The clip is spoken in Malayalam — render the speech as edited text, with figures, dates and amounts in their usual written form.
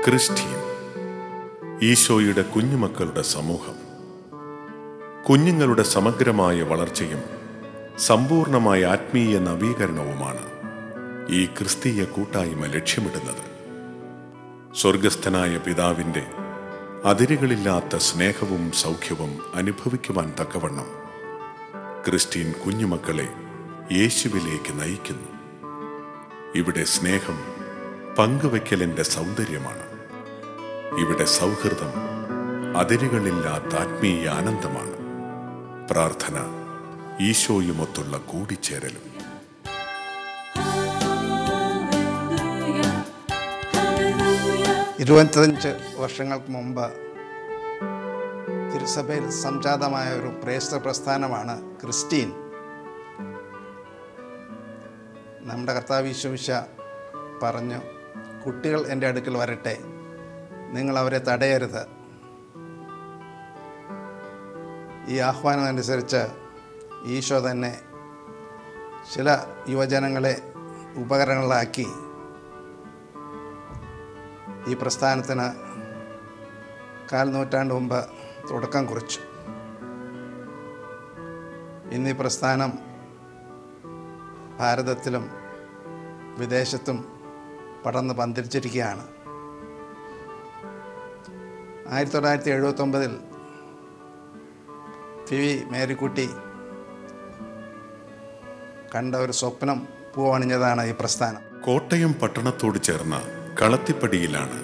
ക്രിസ്റ്റീൻ, ഈശോയുടെ കുഞ്ഞുമക്കളുടെ സമൂഹം. കുഞ്ഞുങ്ങളുടെ സമഗ്രമായ വളർച്ചയും സമ്പൂർണമായ ആത്മീയ നവീകരണവുമാണ് ഈ ക്രിസ്തീയ കൂട്ടായ്മ ലക്ഷ്യമിടുന്നത്. സ്വർഗസ്ഥനായ പിതാവിൻ്റെ അതിരുകളില്ലാത്ത സ്നേഹവും സൗഖ്യവും അനുഭവിക്കുവാൻ തക്കവണ്ണം ക്രിസ്റ്റീൻ കുഞ്ഞുമക്കളെ യേശുവിലേക്ക് നയിക്കുന്നു. ഇവിടെ സ്നേഹം പങ്കുവയ്ക്കലിൻ്റെ സൗന്ദര്യമാണ്. ഇവിടെ സൗഹൃദം അതിരുകളില്ലാത്ത ആത്മീയ ആനന്ദമാണ്. പ്രാർത്ഥന ഈശോയുമൊത്തുള്ള കൂടിച്ചേരലും. 25 വർഷങ്ങൾക്ക് മുമ്പ് തിരുസഭയിൽ സംജാതമായ ഒരു പ്രേക്ഷിത പ്രസ്ഥാനമാണ് ക്രിസ്റ്റീൻ. നമ്മുടെ കർത്താവ് ഈശോ പറഞ്ഞു, കുട്ടികൾ എൻ്റെ അടുക്കൽ വരട്ടെ, നിങ്ങൾ അവരെ തടയരുത്. ഈ ആഹ്വാനം അനുസരിച്ച് ഈശോ തന്നെ ചില യുവജനങ്ങളെ ഉപകരണങ്ങളാക്കി ഈ പ്രസ്ഥാനത്തിന് 4 നൂറ്റാണ്ട് മുമ്പ് തുടക്കം കുറിച്ചു. ഇന്ന് ഈ പ്രസ്ഥാനം ഭാരതത്തിലും വിദേശത്തും പടർന്ന് പന്തലിച്ചിരിക്കുകയാണ്. 1979 പി വി മേരിക്കുട്ടി കണ്ട ഒരു സ്വപ്നം പൂവണിഞ്ഞതാണ് ഈ പ്രസ്ഥാനം. കോട്ടയം പട്ടണത്തോട് ചേർന്ന കളത്തിപ്പടിയിലാണ്